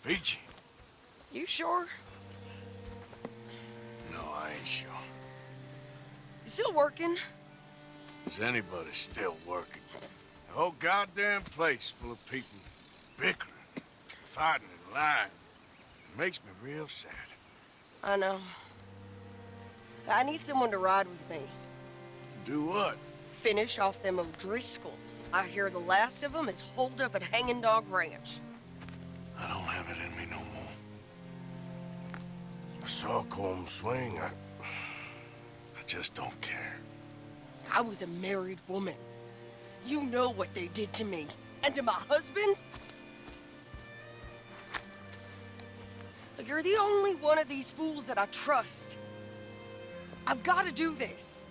Peachy? You sure? No, I ain't sure. You still working? Is anybody still working? The whole goddamn place full of people bickering, fighting and lying. It makes me real sad. I know. I need someone to ride with me. Do what? Finish off them O'Driscolls. I hear the last of them is holed up at Hanging Dog Ranch. I don't have it in me no more. I saw Colm swing. I just don't care. I was a married woman. You know what they did to me. And to my husband? Like, you're the only one of these fools that I trust. I've got to do this.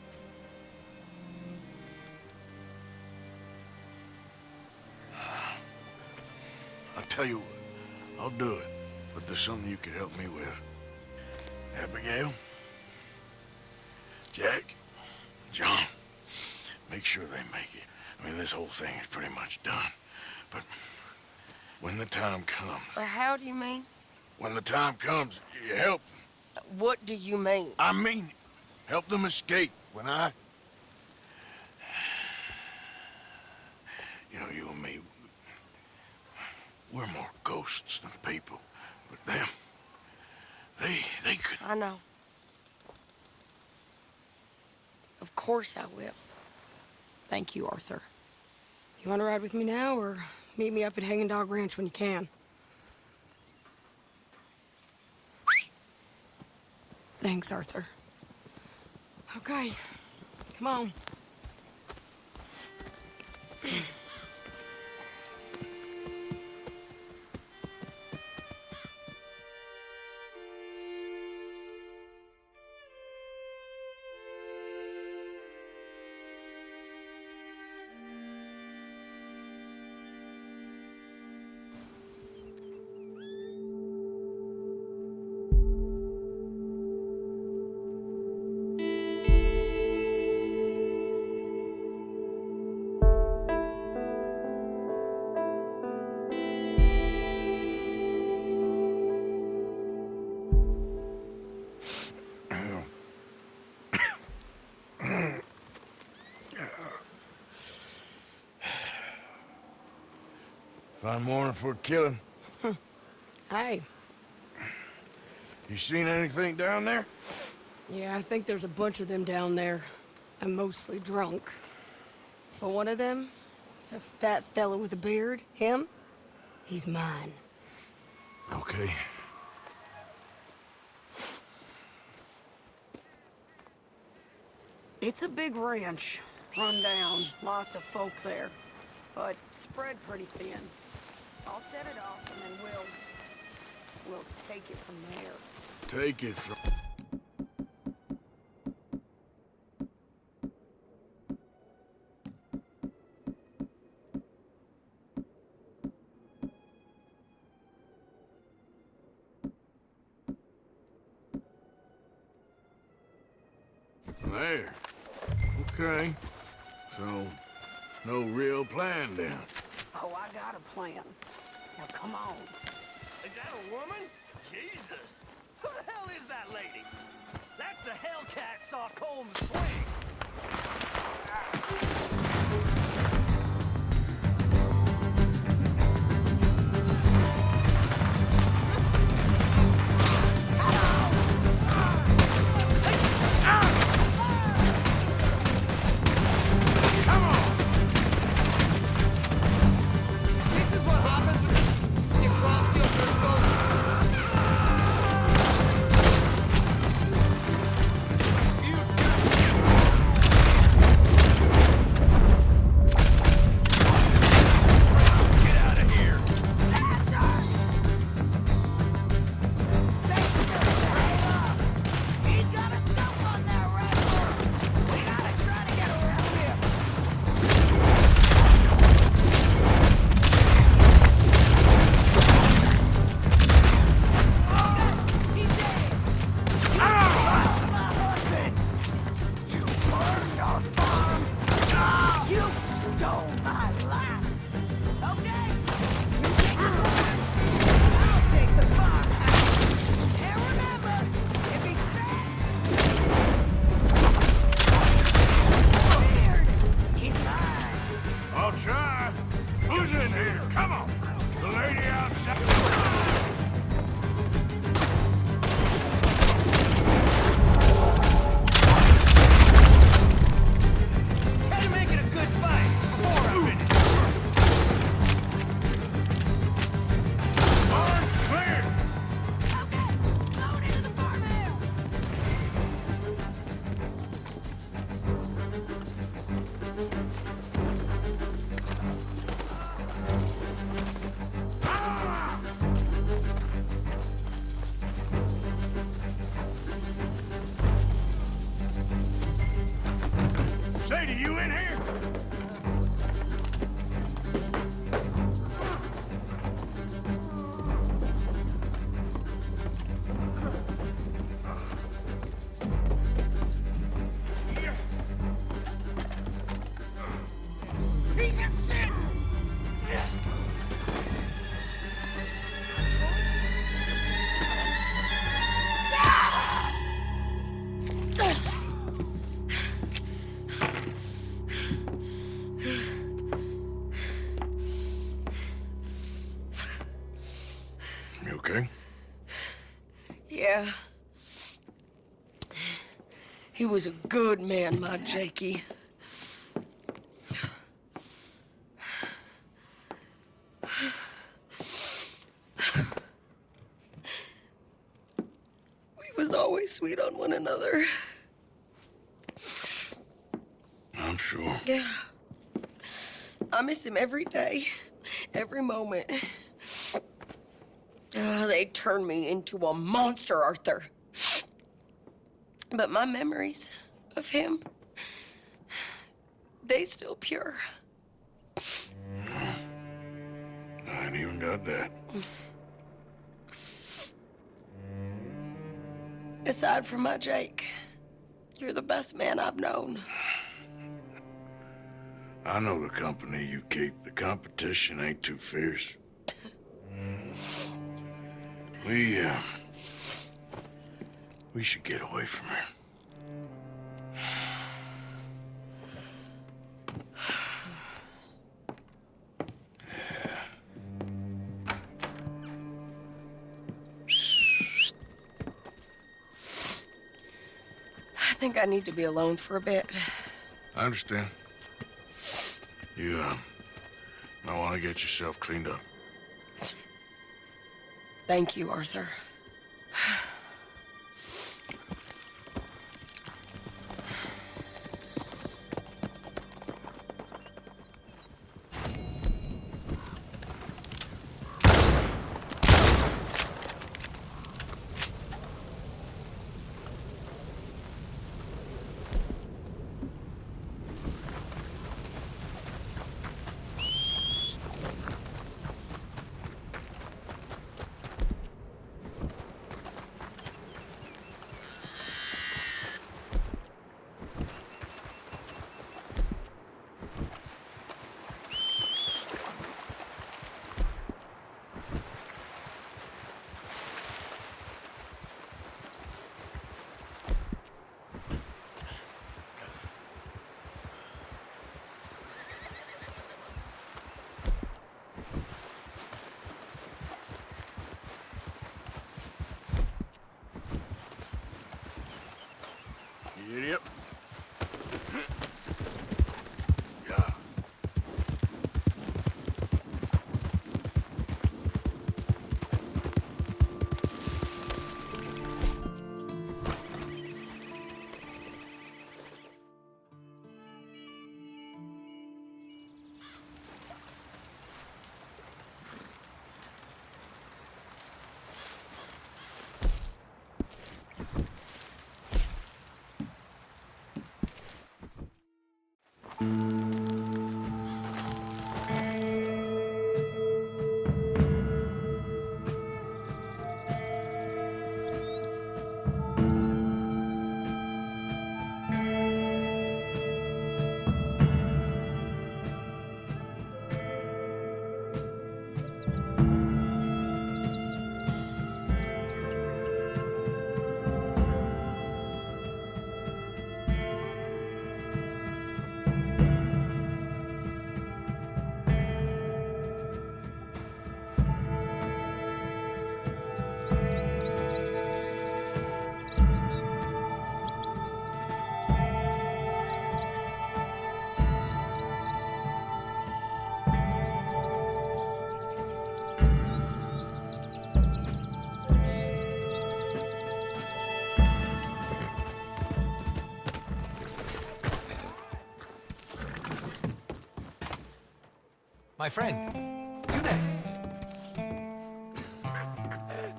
I'll tell you what, I'll do it. But there's something you could help me with. Abigail? Jack? John? Make sure they make it. I mean, this whole thing is pretty much done. But when the time comes... How do you mean? When the time comes, you help them. What do you mean? I mean it. Help them escape. When I... You know, you and me... We're more ghosts than people. But them... They could... I know. Of course I will. Thank you, Arthur. You want to ride with me now, or meet me up at Hanging Dog Ranch when you can? Thanks, Arthur. Okay, come on. Fine morning for a killing. Hey. You seen anything down there? Yeah, I think there's a bunch of them down there. I'm mostly drunk. But one of them is a fat fella with a beard. Him? He's mine. Okay. It's a big ranch. Run down. Lots of folk there. But spread pretty thin. I'll set it off and then we'll take it from there. Take it from... There. Okay. So, no real plan then. Oh, I got a plan. Now come on. Is that a woman? Jesus! Who the hell is that lady? That's the Hellcat saw Colm swing! Come on! The lady outside... Try to make it a good fight before I finish. Barn's clear! Okay, load into the farmhouse. Sadie, you in here? Piece of shit! You okay? Yeah. He was a good man, my Jakey. We was always sweet on one another. I'm sure. Yeah. I miss him every day, every moment. They turned me into a monster, Arthur. But my memories of him, they still pure. I ain't even got that. Aside from my Jake, you're the best man I've known. I know the company you keep. The competition ain't too fierce. We should get away from here. I think I need to be alone for a bit. I understand. You, might want to get yourself cleaned up. Thank you, Arthur. My friend, you there?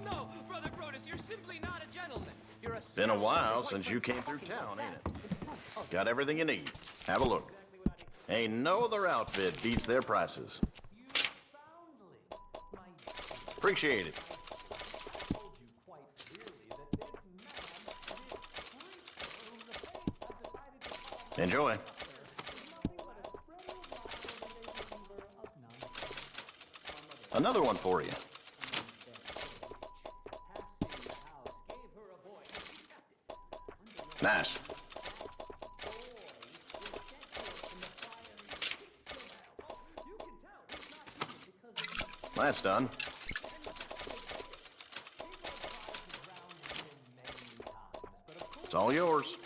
No, Brother Brodus, you're simply not a gentleman. You're a Been a while since you came through town, ain't it? Got everything you need. Have a look. Ain't no other outfit beats their prices. Appreciate it. Enjoy. Another one for you. Nice. That's done. It's all yours.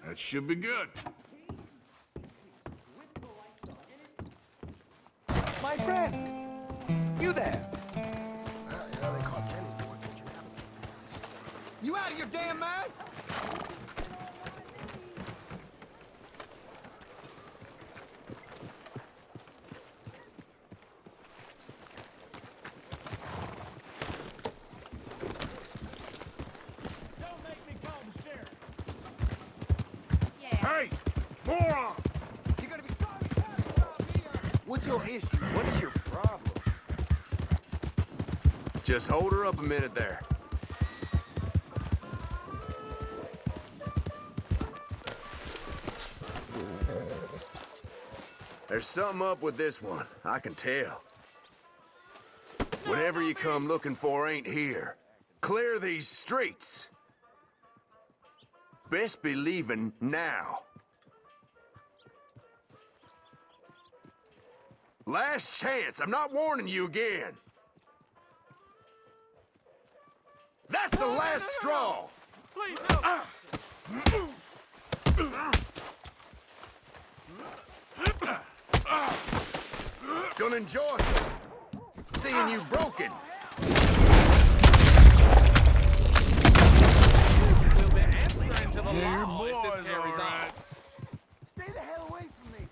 That should be good. My friend, you there? You out of your damn mind? Don't make me call the sheriff. Hey! Moron! You're gonna be sorry. What's your issue? What's your problem? Just hold her up a minute there. There's something up with this one, I can tell. Whatever you come looking for ain't here. Clear these streets. Best be leaving now. Last chance, I'm not warning you again. That's the last straw! Please don't. Gonna enjoy seeing you broken. We'll be answering to the Yeah, your law if this boy's carries all right. on. Stay the hell away from me.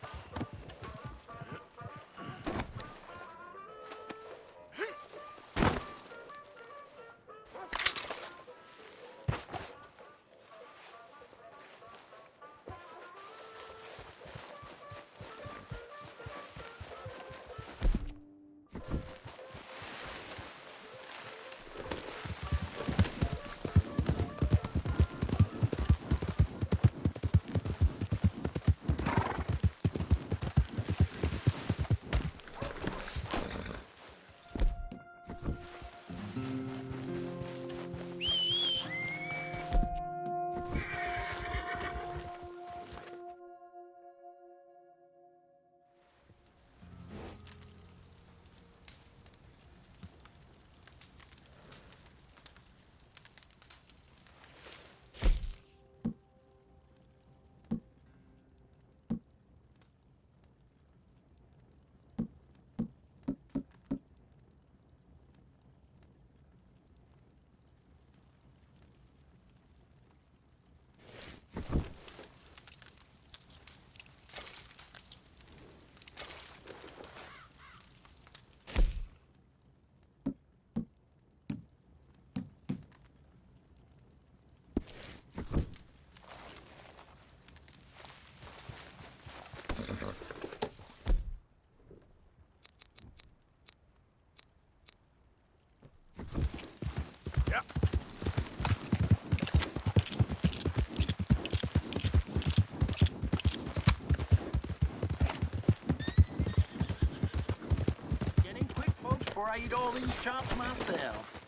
Before I eat all these chops myself.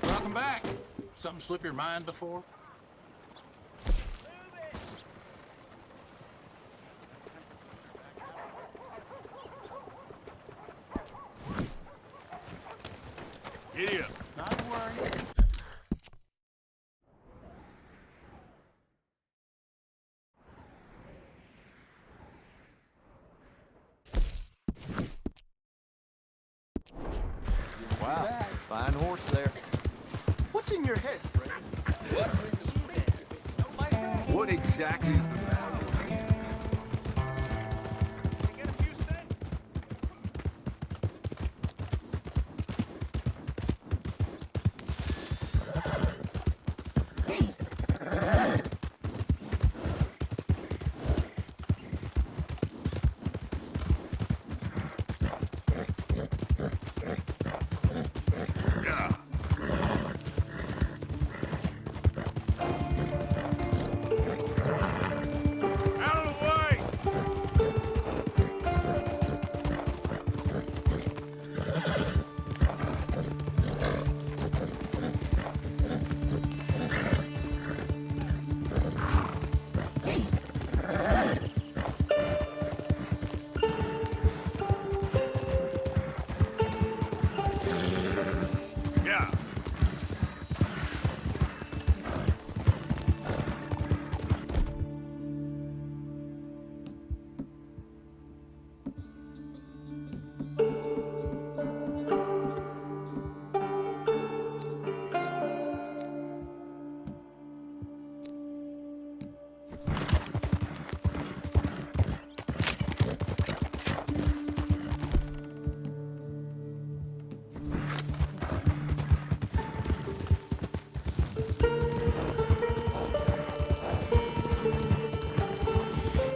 Welcome back. Something slip your mind before? Giddy up. Not to worry. Wow, fine horse there. What's in your head, Fred? What exactly is the matter with you? Get a few cents? Yeah. Out of the way! Yeah.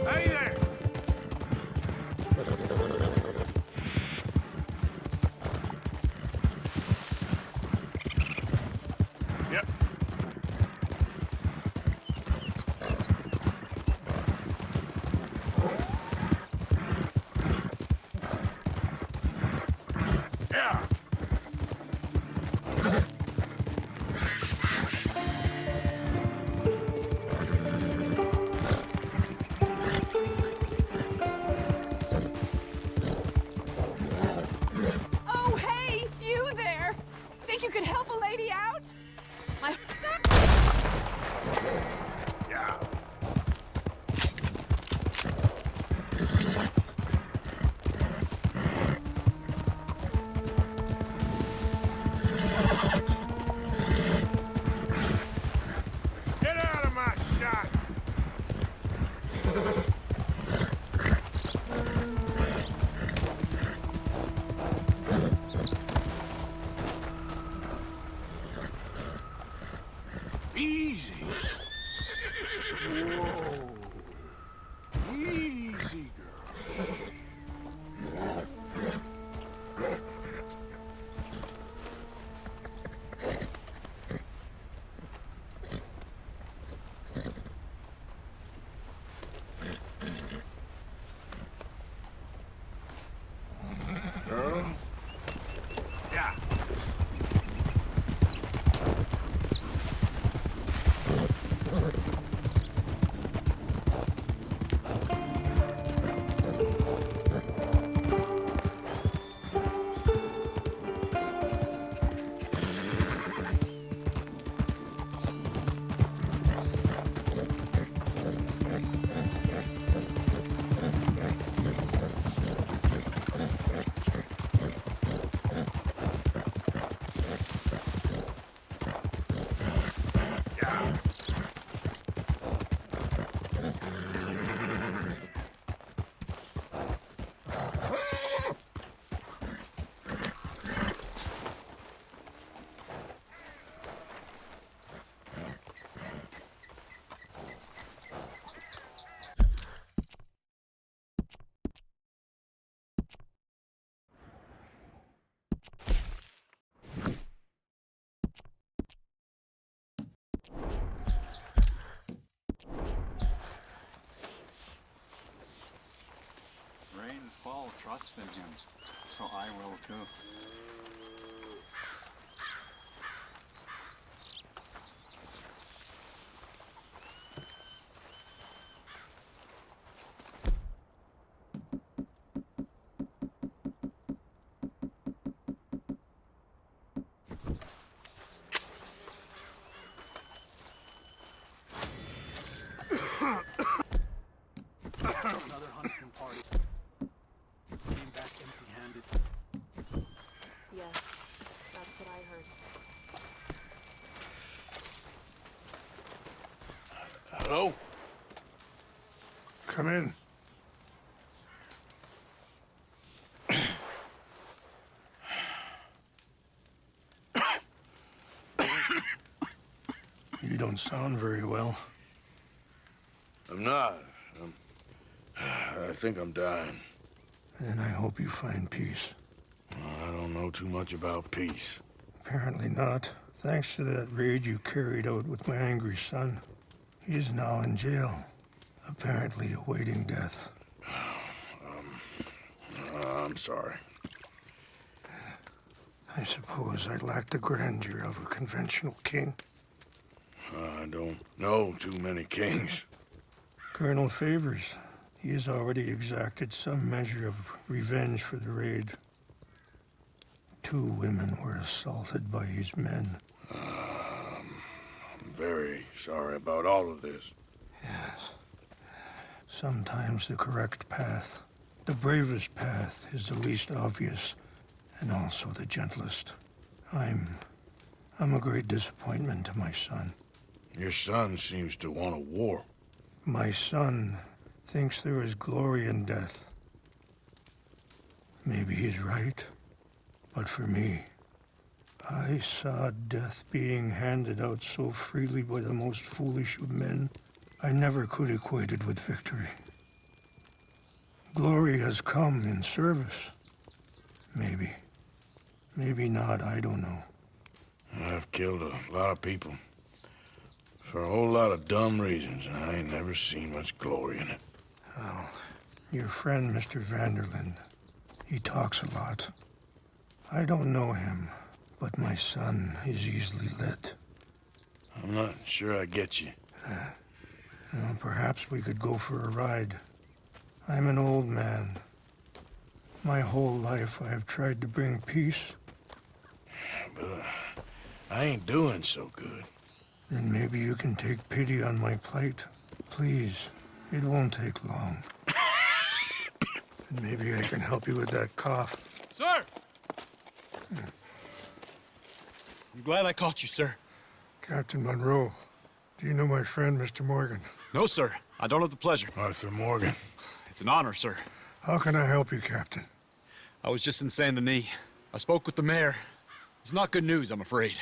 Hey there! Yep. Yeah. Oh, hey, you there! Think you could help a lady out? I... Yeah. Get out of my shot! Easy. Whoa. Easy, girl. Girl? Yeah. Rains fall, trust in him, so I will too. Another hunting party. Came back empty-handed. Yes. Come in. You don't sound very well. I'm not. I think I'm dying. Then I hope you find peace. I don't know too much about peace. Apparently not. Thanks to that raid you carried out with my angry son. He is now in jail, apparently awaiting death. I'm sorry. I suppose I lack the grandeur of a conventional king. I don't know too many kings. Colonel Favors, he has already exacted some measure of revenge for the raid. 2 women were assaulted by his men. I'm very sorry about all of this. Yes. Sometimes the correct path, the bravest path, is the least obvious and also the gentlest. I'm a great disappointment to my son. Your son seems to want a war. My son thinks there is glory in death. Maybe he's right, but for me, I saw death being handed out so freely by the most foolish of men, I never could equate it with victory. Glory has come in service. Maybe. Maybe not, I don't know. I've killed a lot of people. For a whole lot of dumb reasons, and I ain't never seen much glory in it. Well, your friend, Mr. Vanderlyn, he talks a lot. I don't know him, but my son is easily led. I'm not sure I get you. Well, perhaps we could go for a ride. I'm an old man. My whole life I have tried to bring peace. But I ain't doing so good. Then maybe you can take pity on my plight. Please, it won't take long. And maybe I can help you with that cough. Sir! I'm glad I caught you, sir. Captain Monroe, do you know my friend, Mr. Morgan? No, sir. I don't have the pleasure. Arthur Morgan. It's an honor, sir. How can I help you, Captain? I was just in Saint Denis. I spoke with the mayor. It's not good news, I'm afraid.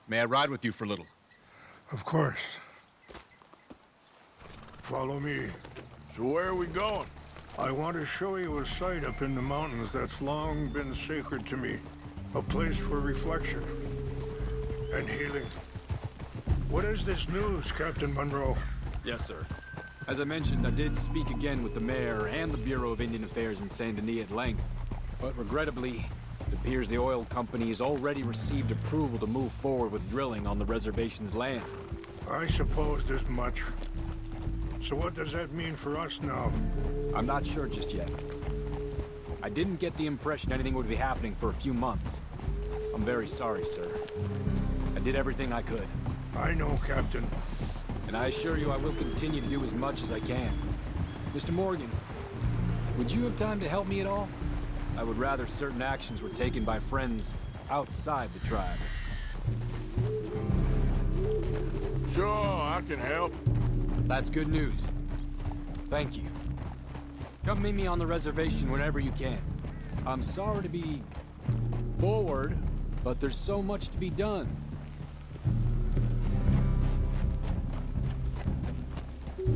May I ride with you for a little? Of course. Follow me. So where are we going? I want to show you a site up in the mountains that's long been sacred to me. A place for reflection and healing. What is this news, Captain Monroe? Yes, sir. As I mentioned, I did speak again with the mayor and the Bureau of Indian Affairs in Saint Denis at length. But regrettably, it appears the oil company has already received approval to move forward with drilling on the reservation's land. I suppose there's much. So what does that mean for us now? I'm not sure just yet. I didn't get the impression anything would be happening for a few months. I'm very sorry, sir. I did everything I could. I know, Captain. And I assure you I will continue to do as much as I can. Mr. Morgan, would you have time to help me at all? I would rather certain actions were taken by friends outside the tribe. Sure, I can help. That's good news. Thank you. Come meet me on the reservation whenever you can. I'm sorry to be forward, but there's so much to be done.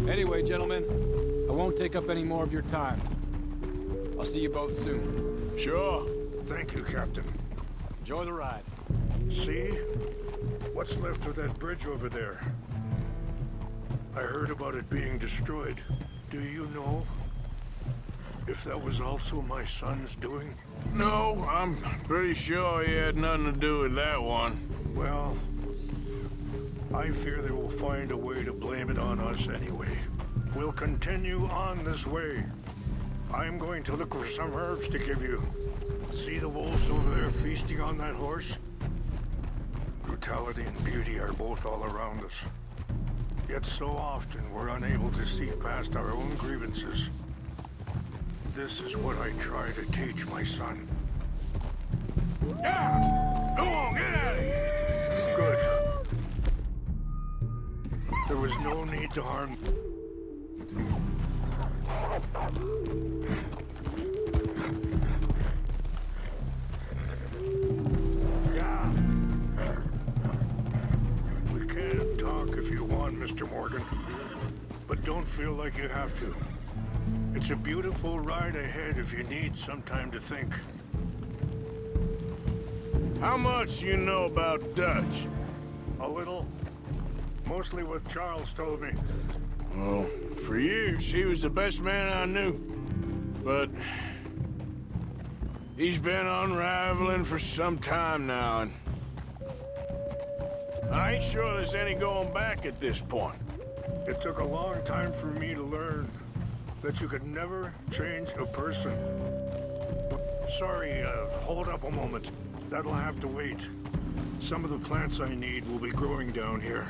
Anyway, gentlemen, I won't take up any more of your time. I'll see you both soon. Sure. Thank you, Captain. Enjoy the ride. See? What's left of that bridge over there? I heard about it being destroyed. Do you know if that was also my son's doing? No, I'm pretty sure he had nothing to do with that one. Well, I fear they will find a way to blame it on us anyway. We'll continue on this way. I'm going to look for some herbs to give you. See the wolves over there feasting on that horse? Brutality and beauty are both all around us. Yet so often we're unable to see past our own grievances. This is what I try to teach my son. Yeah! Go on, get out of here! Good. There was no need to harm. Yeah. We can talk if you want, Mr. Morgan. But don't feel like you have to. It's a beautiful ride ahead if you need some time to think. How much you know about Dutch? A little. Mostly what Charles told me. Well, for years, he was the best man I knew. But he's been unraveling for some time now, and I ain't sure there's any going back at this point. It took a long time for me to learn that you could never change a person. Sorry, hold up a moment. That'll have to wait. Some of the plants I need will be growing down here.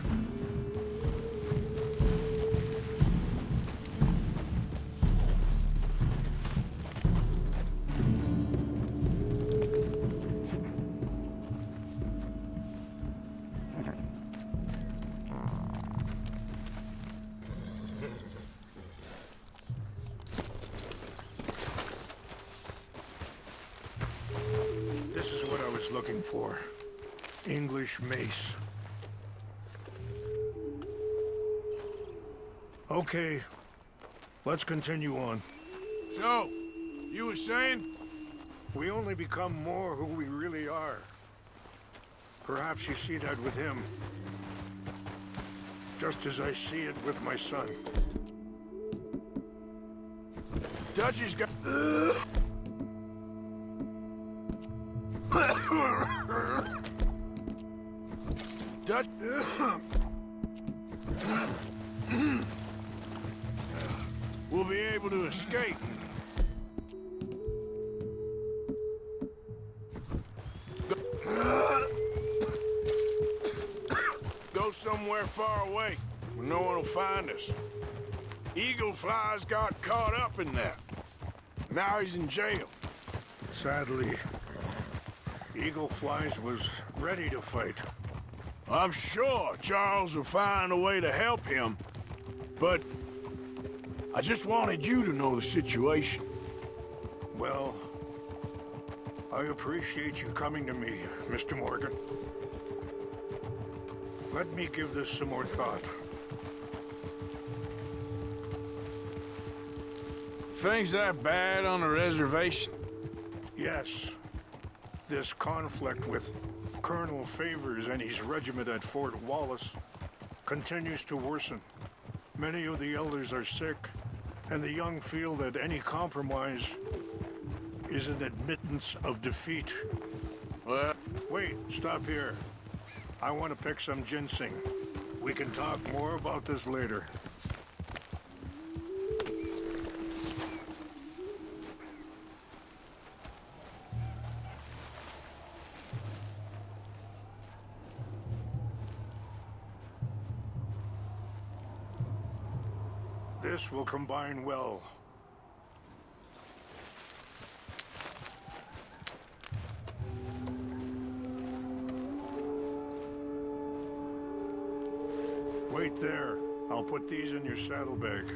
This is what I was looking for. English mace. Okay, let's continue on. So, you were saying? We only become more who we really are. Perhaps you see that with him. Just as I see it with my son. Dutch has got... Dutch... We'll be able to escape. Go somewhere far away where no one will find us. Eagle Fly's got caught up in that. Now he's in jail. Sadly, Eagle Flies was ready to fight. I'm sure Charles will find a way to help him, but I just wanted you to know the situation. Well, I appreciate you coming to me, Mr. Morgan. Let me give this some more thought. Things that bad on the reservation? Yes. This conflict with Colonel Favors and his regiment at Fort Wallace continues to worsen. Many of the elders are sick, and the young feel that any compromise is an admittance of defeat. Well... Wait, stop here. I want to pick some ginseng. We can talk more about this later. This will combine well. Wait there. I'll put these in your saddlebag.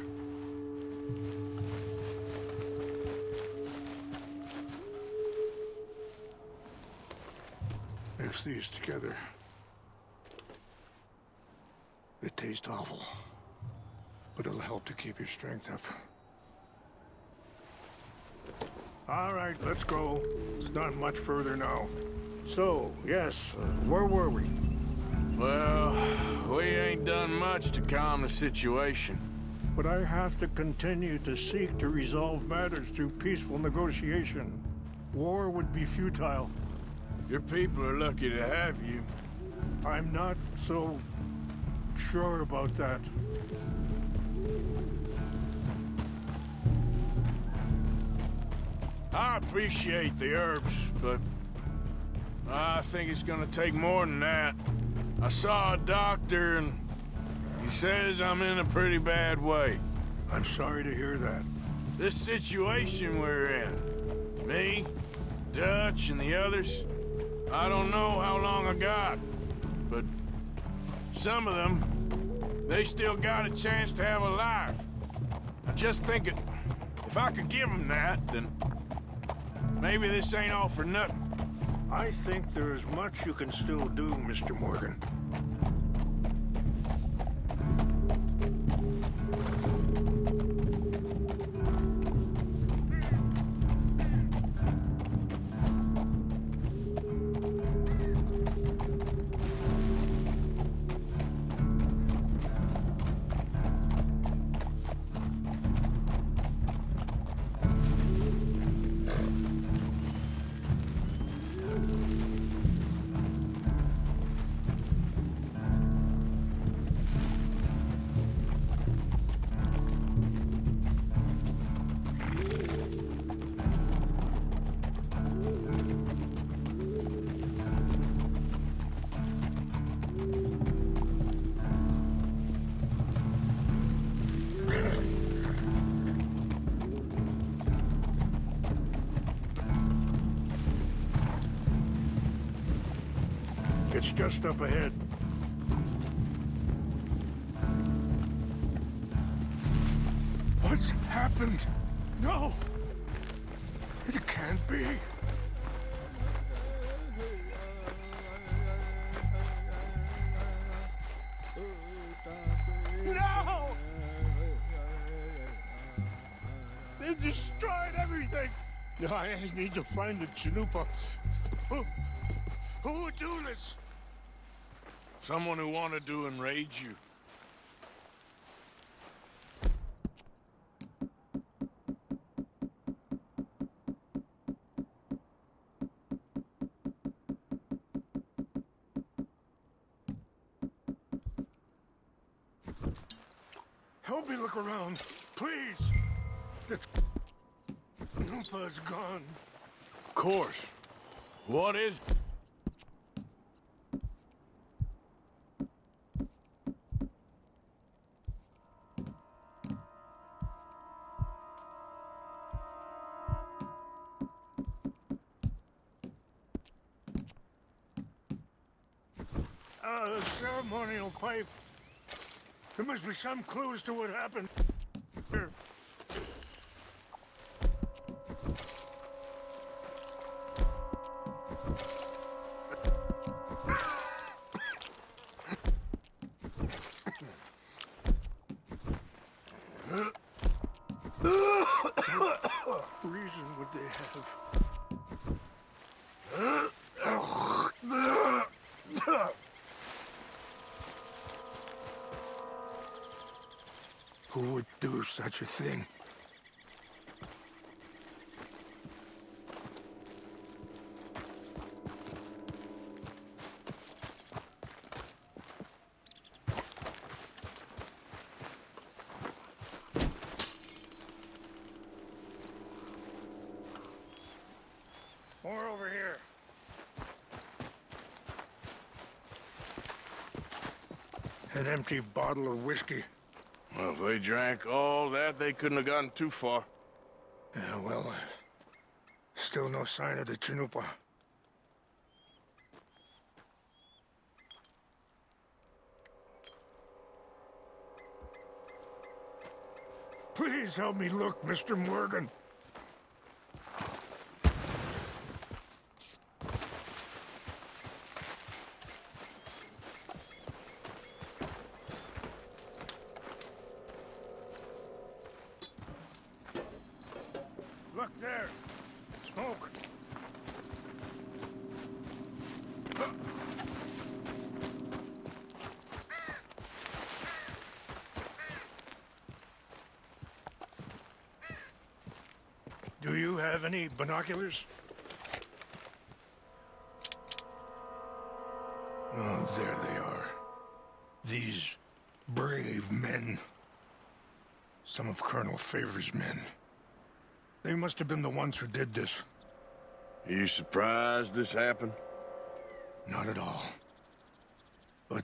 Mix these together. They taste awful, but it'll help to keep your strength up. All right, let's go. It's not much further now. So, yes, where were we? Well, we ain't done much to calm the situation. But I have to continue to seek to resolve matters through peaceful negotiation. War would be futile. Your people are lucky to have you. I'm not so sure about that. I appreciate the herbs, but I think it's gonna take more than that. I saw a doctor, and he says I'm in a pretty bad way. I'm sorry to hear that. This situation we're in, me, Dutch, and the others, I don't know how long I got, but some of them, they still got a chance to have a life. I just think If I could give him that, then maybe this ain't all for nothing. I think there is much you can still do, Mr. Morgan. It's just up ahead. What's happened? No! It can't be. No! They destroyed everything! I need to find the Chanupa. Who would do this? Someone who wanted to enrage you. Help me look around, please. The Chanupa's gone. Of course. What is it? A ceremonial pipe. There must be some clues to what happened here. What reason would they have? Who would do such a thing? More over here. An empty bottle of whiskey. Well, if they drank all that, they couldn't have gotten too far. Yeah, well, still no sign of the Chanupa. Please help me look, Mr. Morgan. Look there. Smoke. Do you have any binoculars? Oh, there they are. These brave men. Some of Colonel Favor's men. They must have been the ones who did this. You surprised this happened? Not at all. But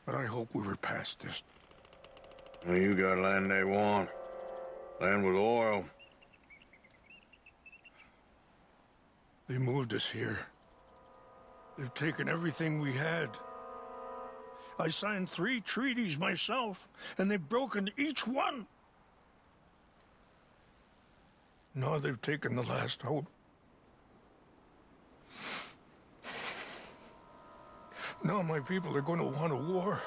I hope we were past this. Well, you got land they want. Land with oil. They moved us here. They've taken everything we had. I signed 3 treaties myself, and they've broken each one. Now they've taken the last hope. Now my people are going to want a war.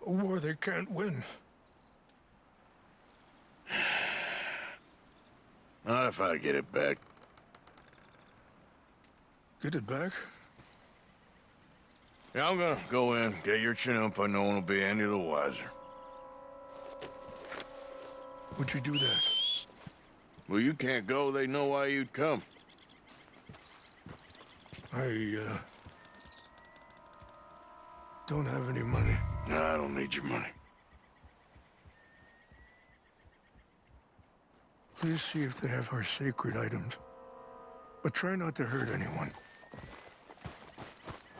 A war they can't win. Not if I get it back. Get it back? Yeah, I'm gonna go in, get your Chinook, but no one will be any the wiser. Would you do that? Well, you can't go, they know why you'd come. I, don't have any money. No, I don't need your money. Please see if they have our sacred items. But try not to hurt anyone.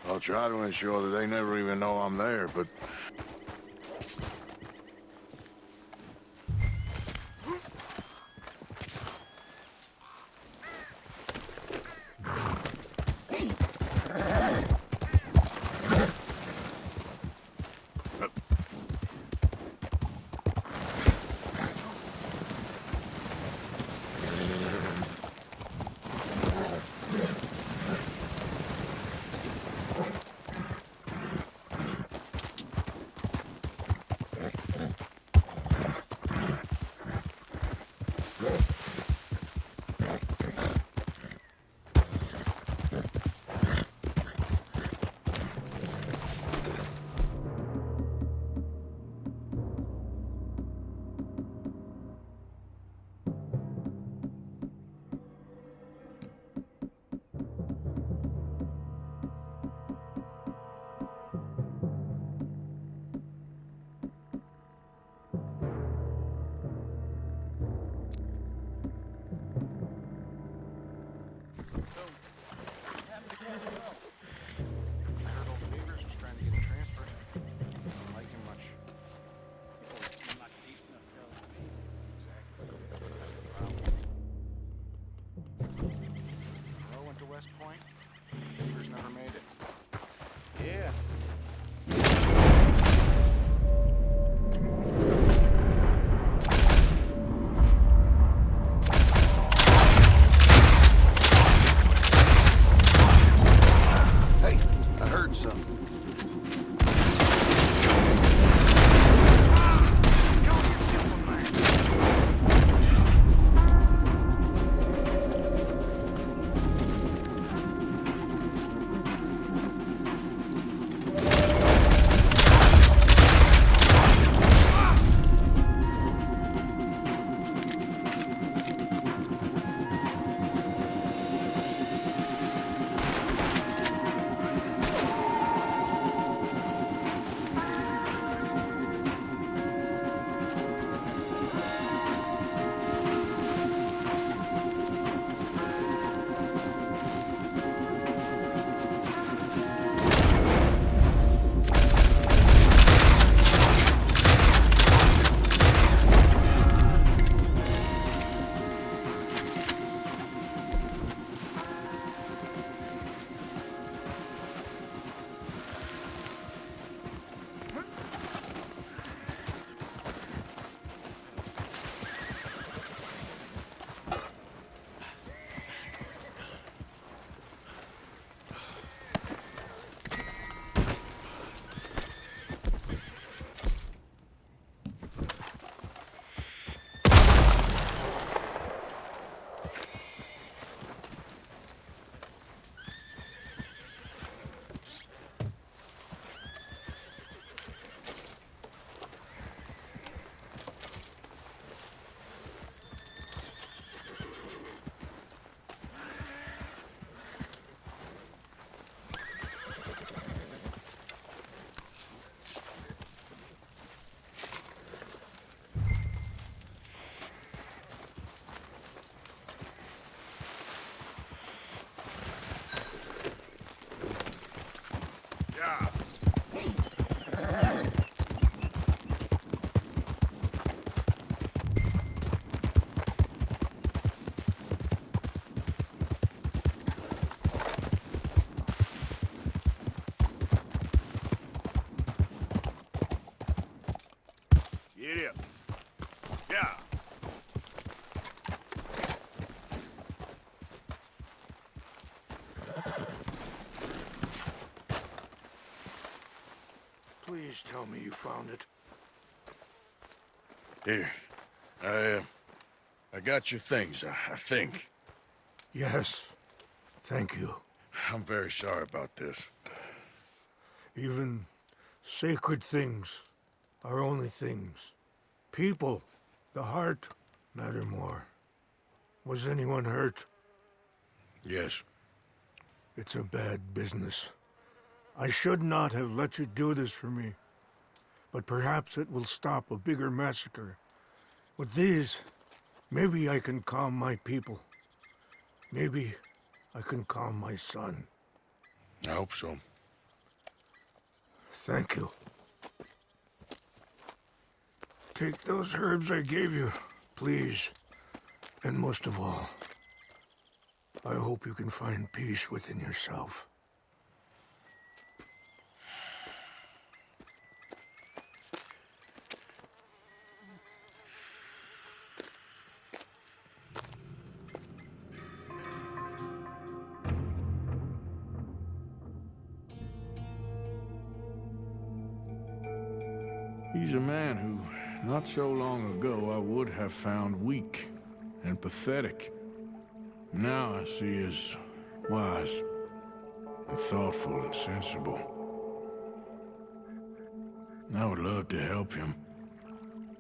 I'll try to ensure that they never even know I'm there, but... tell me you found it? Here. I got your things, I think. Yes. Thank you. I'm very sorry about this. Even sacred things are only things. People, the heart, matter more. Was anyone hurt? Yes. It's a bad business. I should not have let you do this for me. But perhaps it will stop a bigger massacre. With these, maybe I can calm my people. Maybe I can calm my son. I hope so. Thank you. Take those herbs I gave you, please. And most of all, I hope you can find peace within yourself. He's a man who, not so long ago, I would have found weak and pathetic. Now I see as wise and thoughtful and sensible. I would love to help him,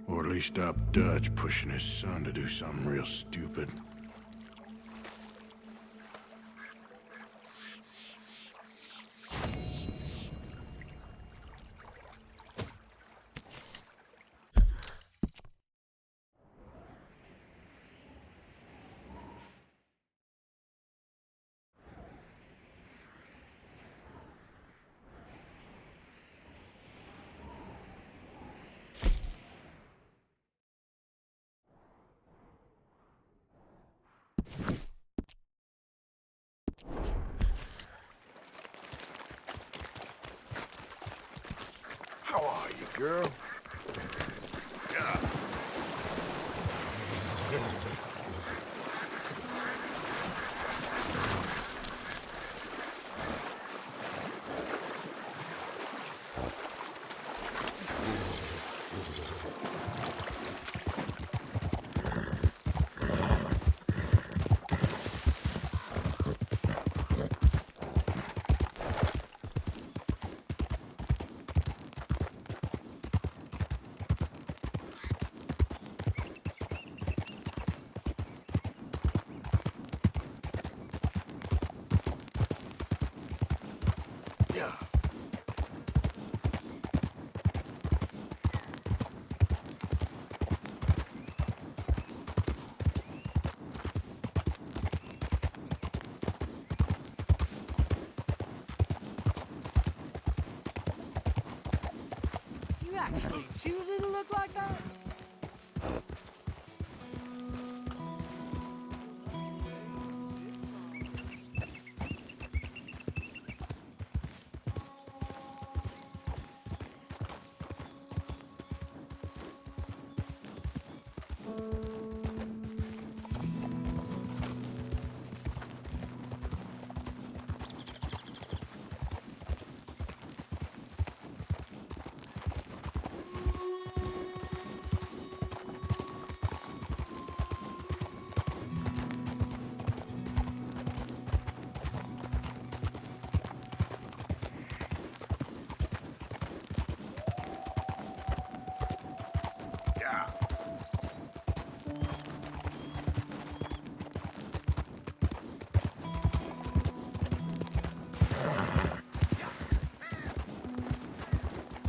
or at least stop Dutch pushing his son to do something real stupid. How are you, girl? Yeah. You actually choosing to look like that?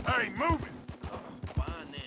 Hey, move it! Fine then.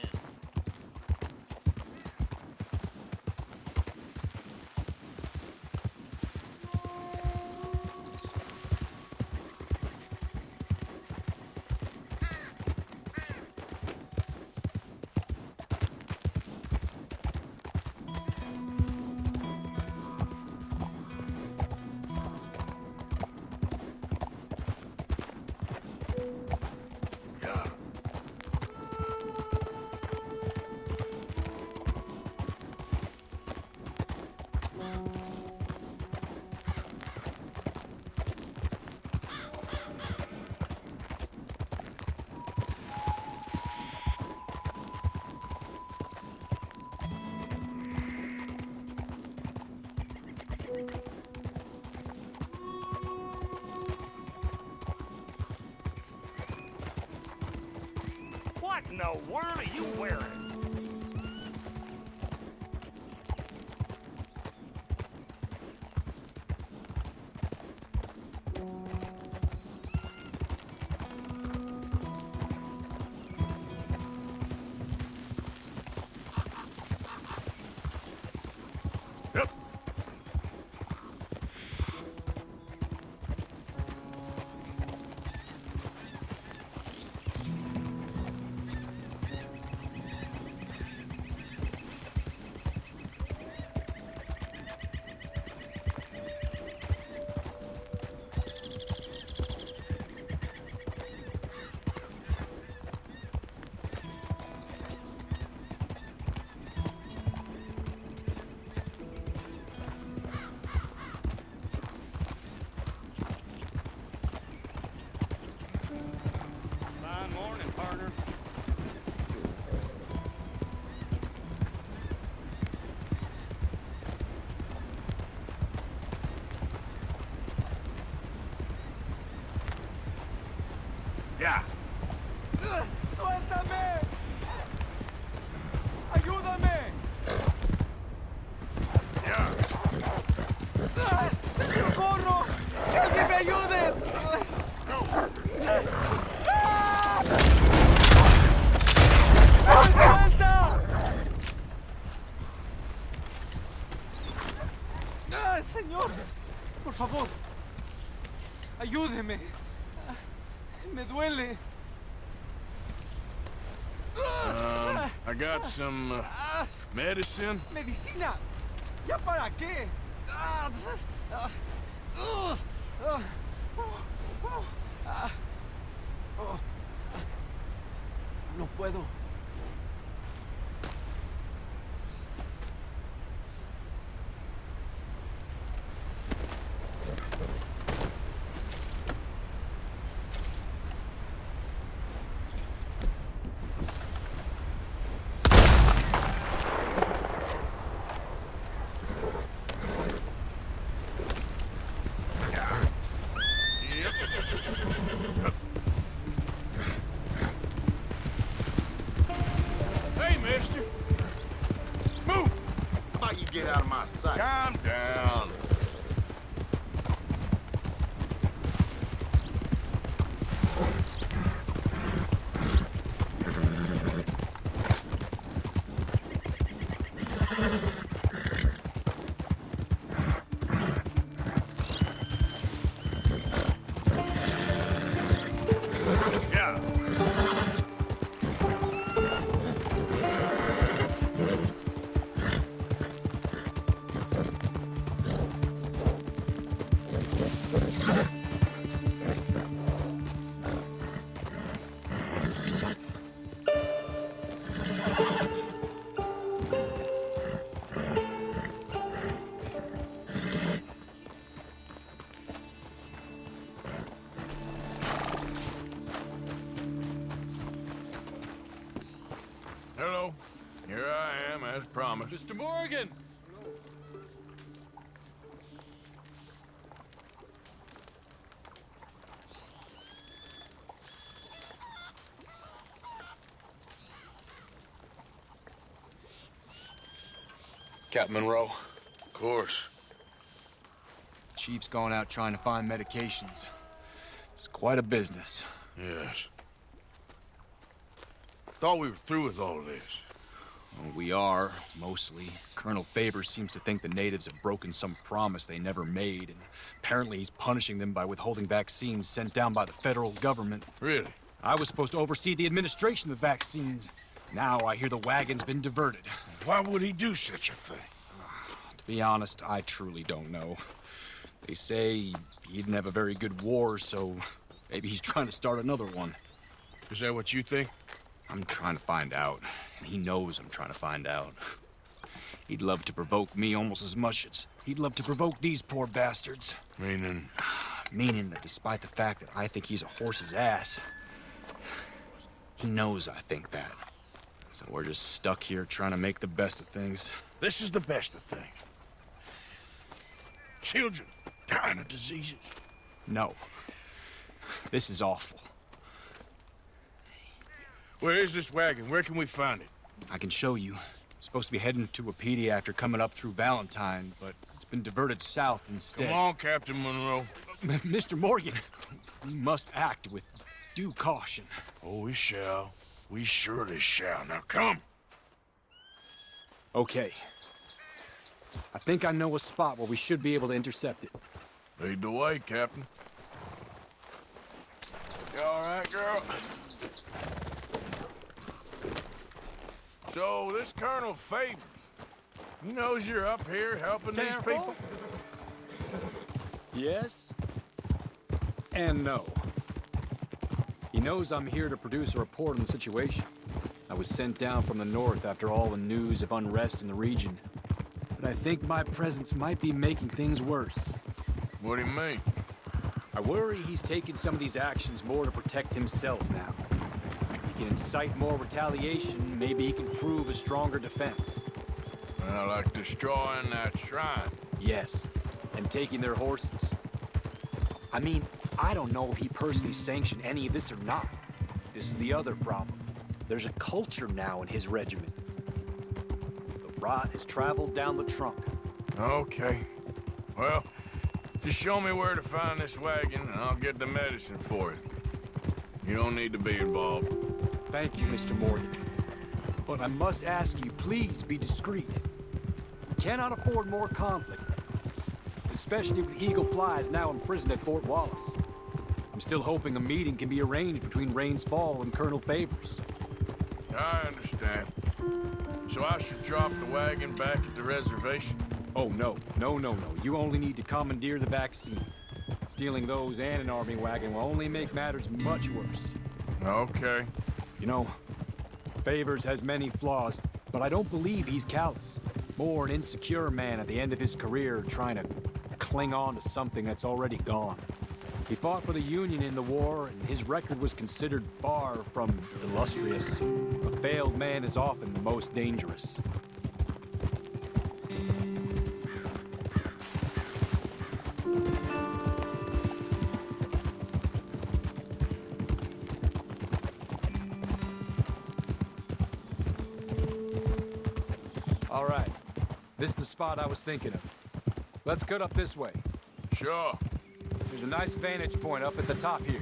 in the world are you wearing? Fine morning, partner. Yeah. ¡Suéltame! ¡Ayúdame! Yeah. ¡Socorro! ¡Que alguien me ayude! ¡Suelta! Señor, por favor, ayúdeme. Me duele. I got some medicine. ¿Medicina? ¿Ya para qué? No puedo. Hey, mister. Move! How about you get out of my sight? Calm down. Yeah. Hello. Here I am, as promised. Mr. Morgan! Captain Monroe. Of course. Chief's gone out trying to find medications. It's quite a business. Yes. Thought we were through with all this. Well, we are, mostly. Colonel Favors seems to think the natives have broken some promise they never made, and apparently he's punishing them by withholding vaccines sent down by the federal government. Really? I was supposed to oversee the administration of the vaccines. Now I hear the wagon's been diverted. Why would he do such a thing? To be honest, I truly don't know. They say he didn't have a very good war, so maybe he's trying to start another one. Is that what you think? I'm trying to find out, and he knows I'm trying to find out. He'd love to provoke me almost as much as he'd love to provoke these poor bastards. Meaning? Meaning that despite the fact that I think he's a horse's ass, he knows I think that. So we're just stuck here trying to make the best of things. This is the best of things. Children dying of diseases. No. This is awful. Where is this wagon? Where can we find it? I can show you. Supposed to be heading to Wapiti after coming up through Valentine, but it's been diverted south instead. Come on, Captain Monroe. Mr. Morgan, we must act with due caution. Oh, we shall. We surely shall. Now come. Okay. I think I know a spot where we should be able to intercept it. Lead the way, Captain. You all right, girl? So, this Colonel Faber, he knows you're up here helping these people? Yes. And no. He knows I'm here to produce a report on the situation. I was sent down from the north after all the news of unrest in the region. But I think my presence might be making things worse. What do you mean? I worry he's taking some of these actions more to protect himself now. He can incite more retaliation, maybe he can prove a stronger defense. Well, like destroying that shrine. Yes, and taking their horses. I mean, I don't know if he personally sanctioned any of this or not. This is the other problem. There's a culture now in his regiment. The rot has traveled down the trunk. Okay. Well, just show me where to find this wagon, and I'll get the medicine for it. You don't need to be involved. Thank you, Mr. Morgan. But I must ask you, please be discreet. We cannot afford more conflict. Especially with Eagle Flies now imprisoned at Fort Wallace. I'm still hoping a meeting can be arranged between Rains Fall and Colonel Favors. I understand. So I should drop the wagon back at the reservation? Oh, no. No. You only need to commandeer the back seat. Stealing those and an army wagon will only make matters much worse. Okay. You know, Favors has many flaws, but I don't believe he's callous. More an insecure man at the end of his career trying to cling on to something that's already gone. He fought for the Union in the war, and his record was considered far from illustrious. A failed man is often the most dangerous. All right. This is the spot I was thinking of. Let's get up this way. Sure. There's a nice vantage point up at the top here.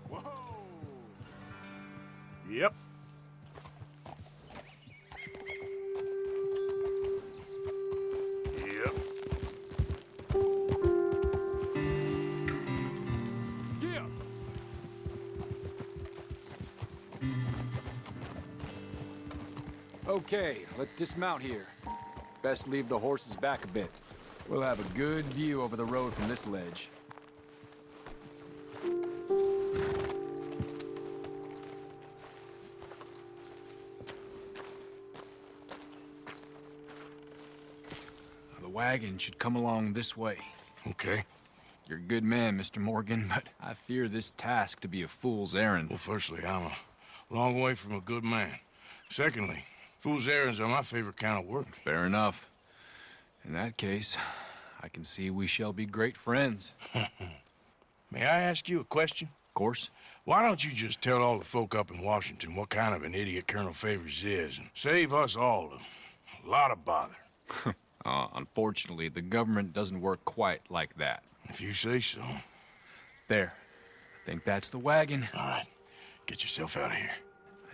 Whoa! Yep. Okay, let's dismount here. Best leave the horses back a bit. We'll have a good view over the road from this ledge. The wagon should come along this way. Okay. You're a good man, Mr. Morgan, but I fear this task to be a fool's errand. Well, firstly, I'm a long way from a good man. Secondly, fool's errands are my favorite kind of work. Fair enough. In that case, I can see we shall be great friends. May I ask you a question? Of course. Why don't you just tell all the folk up in Washington what kind of an idiot Colonel Favors is and save us all a lot of bother? Unfortunately, the government doesn't work quite like that. If you say so. There. I think that's the wagon. All right. Get yourself out of here.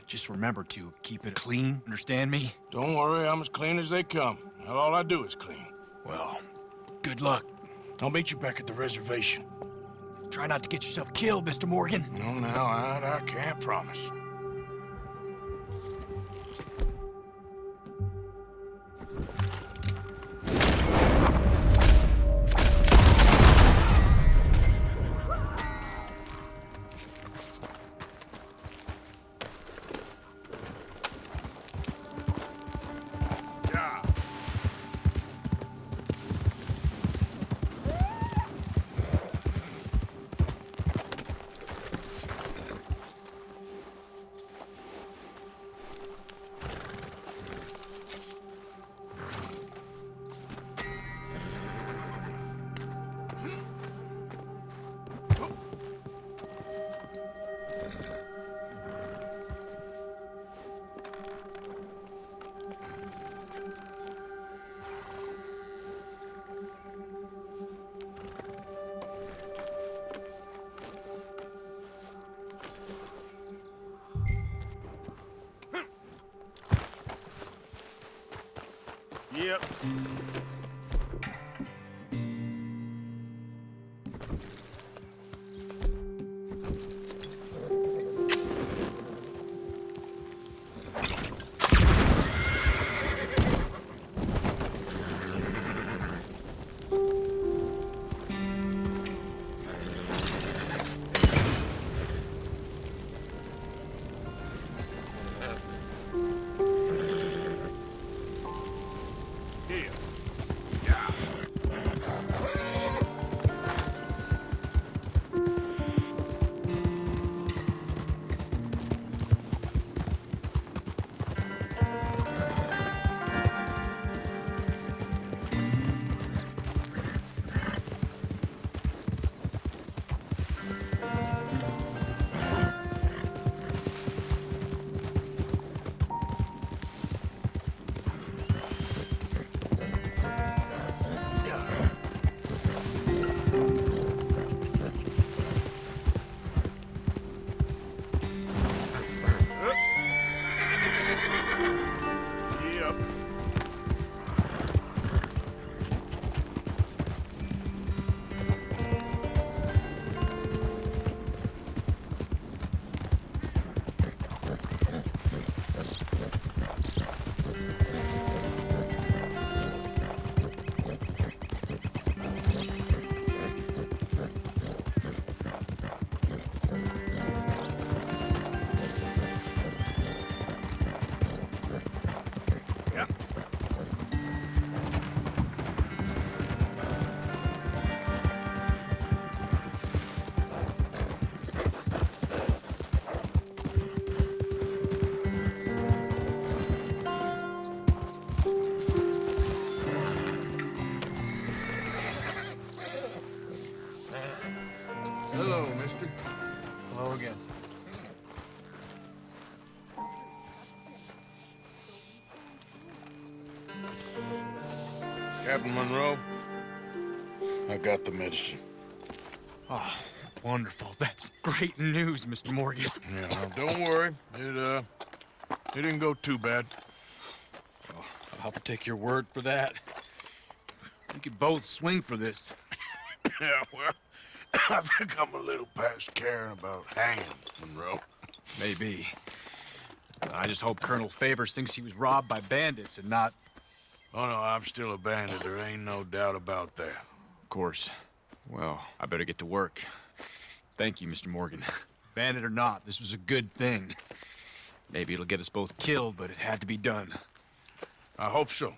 Just remember to keep it clean, understand me? Don't worry, I'm as clean as they come. Not all I do is clean. Well, good luck. I'll meet you back at the reservation. Try not to get yourself killed, Mr. Morgan. No, now, I can't promise. Yep. Here. Yep. Yep. Hello, mister. Hello again. Captain Monroe, I got the medicine. Oh, wonderful. That's great news, Mr. Morgan. Yeah, now don't worry. It didn't go too bad. Oh, I'll have to take your word for that. We could both swing for this. Yeah, well, I think I'm a little past caring about hanging, Monroe. Maybe. I just hope Colonel Favors thinks he was robbed by bandits and not... Oh, no, I'm still a bandit. There ain't no doubt about that. Of course. Well, I better get to work. Thank you, Mr. Morgan. Bandit or not, this was a good thing. Maybe it'll get us both killed, but it had to be done. I hope so.